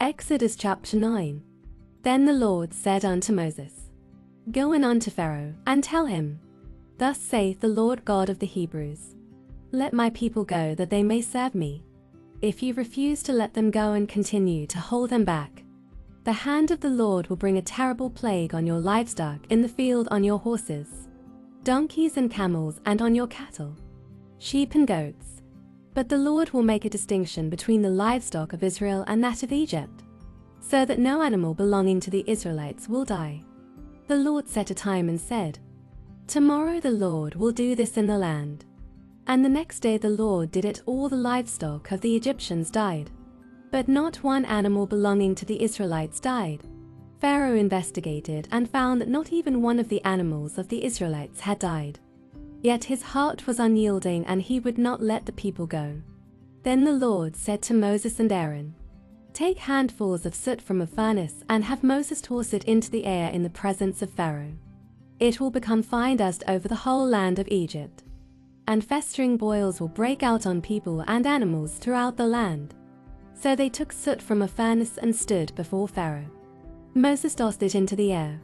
Exodus chapter 9. Then the Lord said unto Moses, Go in unto Pharaoh, and tell him, Thus saith the Lord God of the Hebrews, Let my people go, that they may serve me. If you refuse to let them go and continue to hold them back, the hand of the Lord will bring a terrible plague on your livestock in the field, on your horses, donkeys and camels, and on your cattle, sheep and goats. But the Lord will make a distinction between the livestock of Israel and that of Egypt, so that no animal belonging to the Israelites will die. The Lord set a time and said, Tomorrow the Lord will do this in the land. And the next day the Lord did it. All the livestock of the Egyptians died, but not one animal belonging to the Israelites died. Pharaoh investigated and found that not even one of the animals of the Israelites had died. Yet his heart was unyielding, and he would not let the people go. Then the Lord said to Moses and Aaron, Take handfuls of soot from a furnace, and have Moses toss it into the air in the presence of Pharaoh. It will become fine dust over the whole land of Egypt, and festering boils will break out on people and animals throughout the land. So they took soot from a furnace and stood before Pharaoh. Moses tossed it into the air,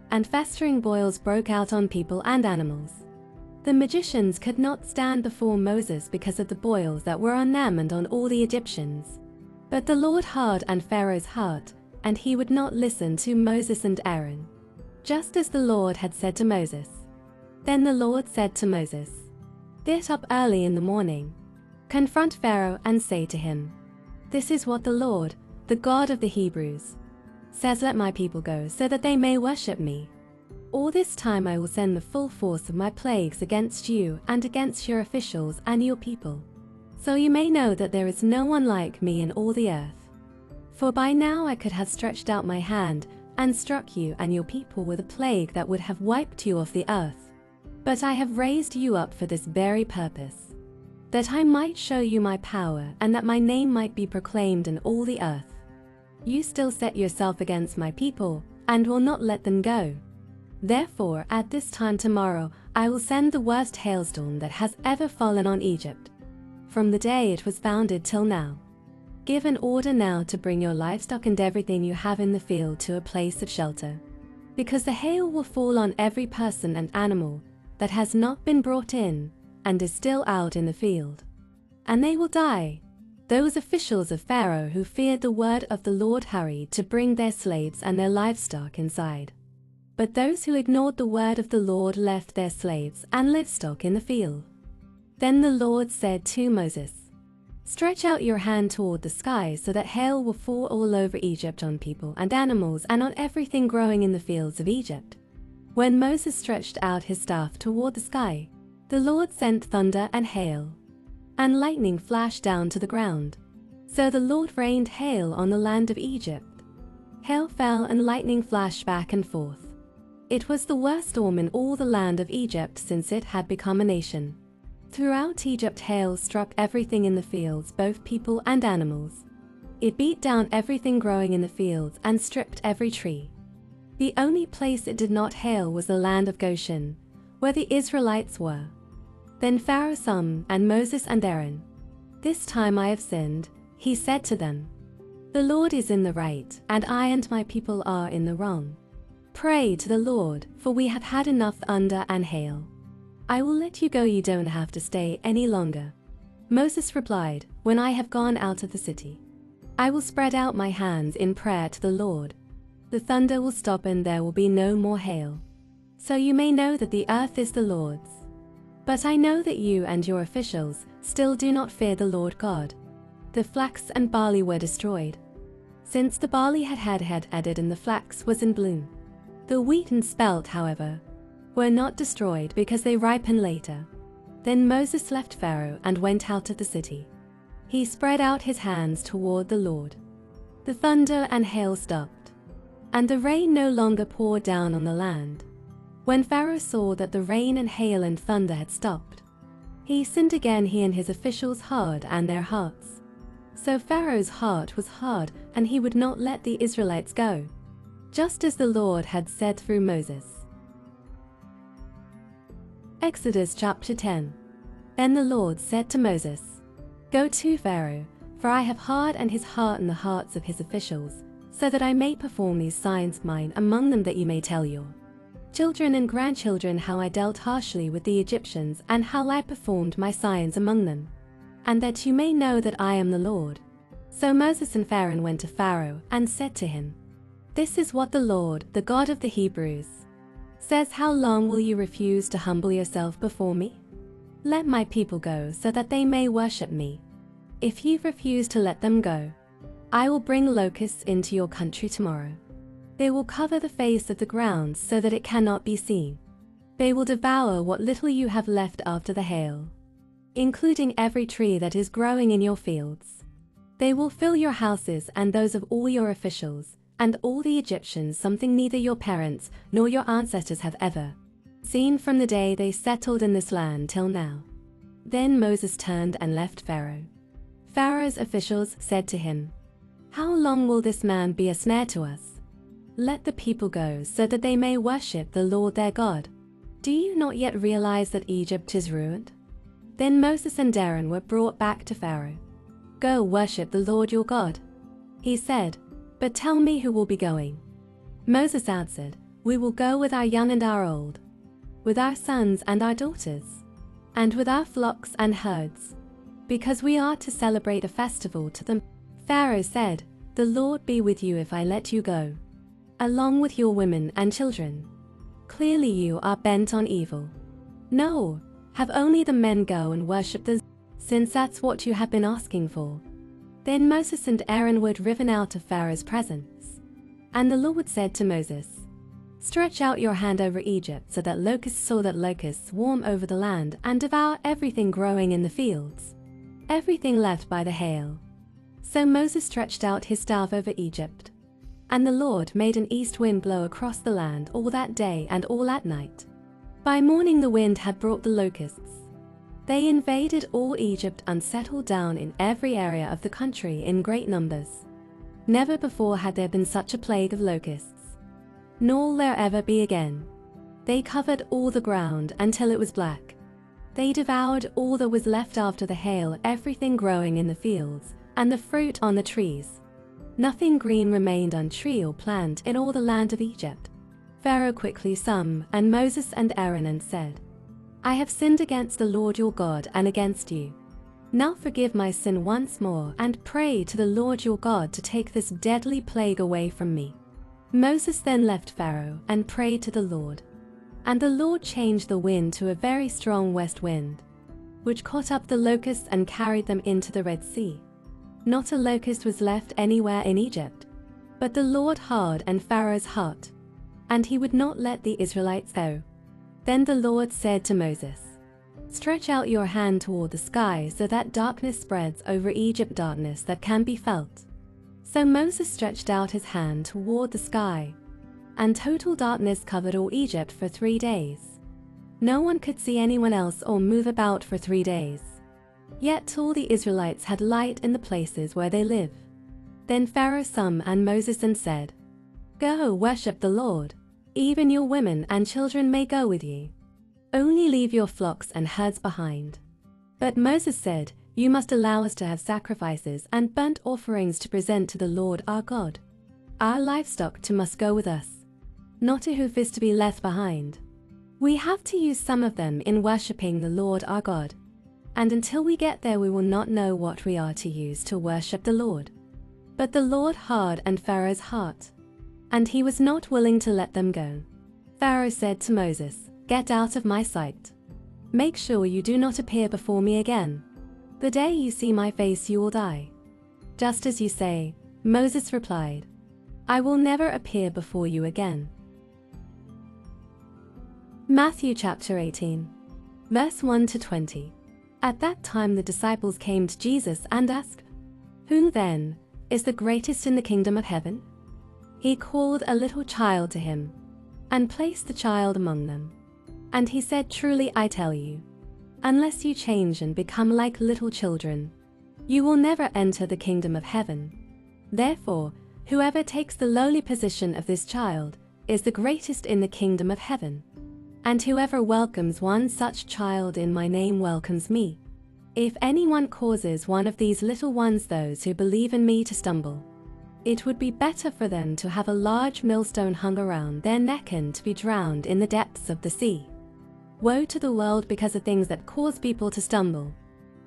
and festering boils broke out on people and animals. The magicians could not stand before Moses because of the boils that were on them and on all the Egyptians. But the Lord hardened Pharaoh's heart, and he would not listen to Moses and Aaron, just as the Lord had said to Moses. Then the Lord said to Moses, Get up early in the morning, confront Pharaoh, and say to him, This is what the Lord, the God of the Hebrews, says, Let my people go, so that they may worship me. All this time I will send the full force of my plagues against you and against your officials and your people, so you may know that there is no one like me in all the earth. For by now I could have stretched out my hand and struck you and your people with a plague that would have wiped you off the earth. But I have raised you up for this very purpose, that I might show you my power, and that my name might be proclaimed in all the earth. You still set yourself against my people, and will not let them go. Therefore, at this time tomorrow, I will send the worst hailstorm that has ever fallen on Egypt, from the day it was founded till now. Give an order now to bring your livestock and everything you have in the field to a place of shelter, because the hail will fall on every person and animal that has not been brought in and is still out in the field, and they will die. Those officials of Pharaoh who feared the word of the Lord hurried to bring their slaves and their livestock inside. But those who ignored the word of the Lord left their slaves and livestock in the field. Then the Lord said to Moses, Stretch out your hand toward the sky, so that hail will fall all over Egypt, on people and animals, and on everything growing in the fields of Egypt. When Moses stretched out his staff toward the sky, the Lord sent thunder and hail, and lightning flashed down to the ground. So the Lord rained hail on the land of Egypt. Hail fell and lightning flashed back and forth. It was the worst storm in all the land of Egypt since it had become a nation. Throughout Egypt hail struck everything in the fields, both people and animals. It beat down everything growing in the fields and stripped every tree. The only place it did not hail was the land of Goshen, where the Israelites were. Then Pharaoh summoned Moses and Aaron. This time I have sinned, he said to them. The Lord is in the right, and I and my people are in the wrong. Pray to the Lord, for we have had enough thunder and hail. I will let you go, you don't have to stay any longer. Moses replied, When I have gone out of the city, I will spread out my hands in prayer to the Lord. The thunder will stop and there will be no more hail. So you may know that the earth is the Lord's. But I know that you and your officials still do not fear the Lord God. The flax and barley were destroyed, since the barley had headed and the flax was in bloom. The wheat and spelt, however, were not destroyed because they ripened later. Then Moses left Pharaoh and went out of the city. He spread out his hands toward the Lord. The thunder and hail stopped, and the rain no longer poured down on the land. When Pharaoh saw that the rain and hail and thunder had stopped, he sinned again, he and his officials hardened their hearts. So Pharaoh's heart was hard, and he would not let the Israelites go, just as the Lord had said through Moses. Exodus chapter 10. Then the Lord said to Moses, Go to Pharaoh, For I have hardened his heart and the hearts of his officials, so that I may perform these signs mine among them, that you may tell your children and grandchildren how I dealt harshly with the Egyptians, and how I performed my signs among them, and that you may know that I am the Lord. So Moses and Pharaoh went to Pharaoh and said to him, This is what the Lord, the God of the Hebrews, says, How long will you refuse to humble yourself before me? Let my people go so that they may worship me. If you refuse to let them go, I will bring locusts into your country tomorrow. They will cover the face of the ground so that it cannot be seen. They will devour what little you have left after the hail, including every tree that is growing in your fields. They will fill your houses and those of all your officials, and all the Egyptians, something neither your parents nor your ancestors have ever seen from the day they settled in this land till now. Then Moses turned and left Pharaoh. Pharaoh's officials said to him, How long will this man be a snare to us? Let the people go so that they may worship the Lord their God. Do you not yet realize that Egypt is ruined? Then Moses and Aaron were brought back to Pharaoh. Go worship the Lord your God, he said, but tell me who will be going. Moses answered, We will go with our young and our old, with our sons and our daughters, and with our flocks and herds, because we are to celebrate a festival to them. Pharaoh said, The Lord be with you if I let you go, along with your women and children. Clearly you are bent on evil. No, have only the men go and worship the Lord, since that's what you have been asking for. Then Moses and Aaron were driven out of Pharaoh's presence. And the Lord said to Moses, Stretch out your hand over Egypt so that locusts swarm over the land and devour everything growing in the fields, everything left by the hail. So Moses stretched out his staff over Egypt, and the Lord made an east wind blow across the land all that day and all that night. By morning the wind had brought the locusts. They invaded all Egypt and settled down in every area of the country in great numbers. Never before had there been such a plague of locusts, nor will there ever be again. They covered all the ground until it was black. They devoured all that was left after the hail, everything growing in the fields, and the fruit on the trees. Nothing green remained on tree or plant in all the land of Egypt. Pharaoh quickly summoned Moses and Aaron and said, I have sinned against the Lord your God and against you. Now forgive my sin once more and pray to the Lord your God to take this deadly plague away from me. Moses then left Pharaoh and prayed to the Lord. And the Lord changed the wind to a very strong west wind, which caught up the locusts and carried them into the Red Sea. Not a locust was left anywhere in Egypt. But the Lord hardened Pharaoh's heart, and he would not let the Israelites go. Then the Lord said to Moses, Stretch out your hand toward the sky so that darkness spreads over Egypt, darkness that can be felt. So Moses stretched out his hand toward the sky, and total darkness covered all Egypt for 3 days. No one could see anyone else or move about for 3 days. Yet all the Israelites had light in the places where they live. Then Pharaoh summoned Moses and said, Go worship the Lord. Even your women and children may go with you. Only leave your flocks and herds behind. But Moses said, You must allow us to have sacrifices and burnt offerings to present to the Lord our God. Our livestock too must go with us, not a hoof is to be left behind. We have to use some of them in worshipping the Lord our God. And until we get there we will not know what we are to use to worship the Lord. But the Lord hardened Pharaoh's heart, and he was not willing to let them go. Pharaoh said to Moses, Get out of my sight. Make sure you do not appear before me again. The day you see my face you will die. Just as you say, Moses replied, I will never appear before you again. Matthew chapter 18, verse 1 to 20. At that time the disciples came to Jesus and asked, Who then is the greatest in the kingdom of heaven? He called a little child to him, and placed the child among them. And he said, Truly I tell you, unless you change and become like little children, you will never enter the kingdom of heaven. Therefore, whoever takes the lowly position of this child is the greatest in the kingdom of heaven. And whoever welcomes one such child in my name welcomes me. If anyone causes one of these little ones, those who believe in me, to stumble, it would be better for them to have a large millstone hung around their neck and to be drowned in the depths of the sea. Woe to the world because of things that cause people to stumble.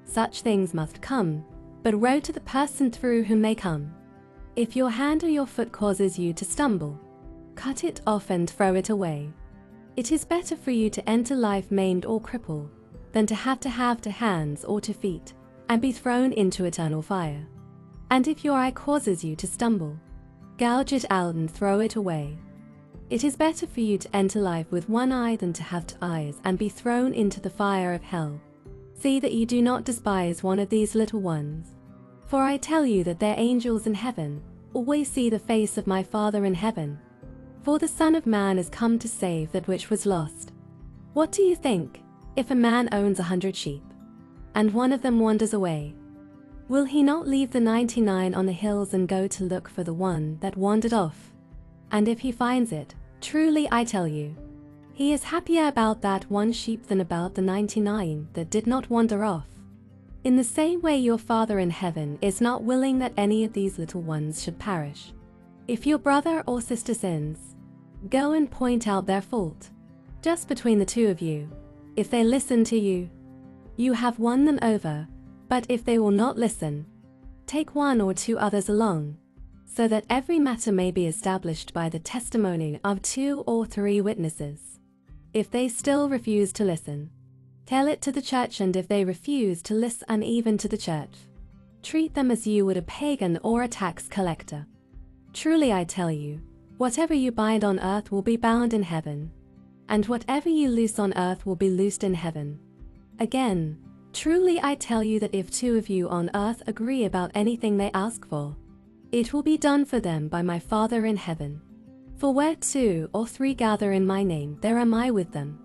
Such things must come, but woe to the person through whom they come. If your hand or your foot causes you to stumble, cut it off and throw it away. It is better for you to enter life maimed or crippled than to have two hands or 2 feet and be thrown into eternal fire. And if your eye causes you to stumble, gouge it out and throw it away. It is better for you to enter life with 1 eye than to have 2 eyes and be thrown into the fire of hell. See that you do not despise one of these little ones. For I tell you that their angels in heaven always see the face of my Father in heaven. For the Son of Man is come to save that which was lost. What do you think, if a man owns 100 sheep, and one of them wanders away? Will he not leave the 99 on the hills and go to look for the one that wandered off? And if he finds it, truly I tell you, he is happier about that one sheep than about the 99 that did not wander off. In the same way your Father in heaven is not willing that any of these little ones should perish. If your brother or sister sins, go and point out their fault, just between the 2 of you. If they listen to you, you have won them over. But if they will not listen, take 1 or 2 others along, so that every matter may be established by the testimony of 2 or 3 witnesses. If they still refuse to listen, tell it to the church, and if they refuse to listen even to the church, treat them as you would a pagan or a tax collector. Truly I tell you, whatever you bind on earth will be bound in heaven, and whatever you loose on earth will be loosed in heaven. Again, truly I tell you that if 2 of you on earth agree about anything they ask for, it will be done for them by my Father in heaven. For where 2 or 3 gather in my name, there am I with them.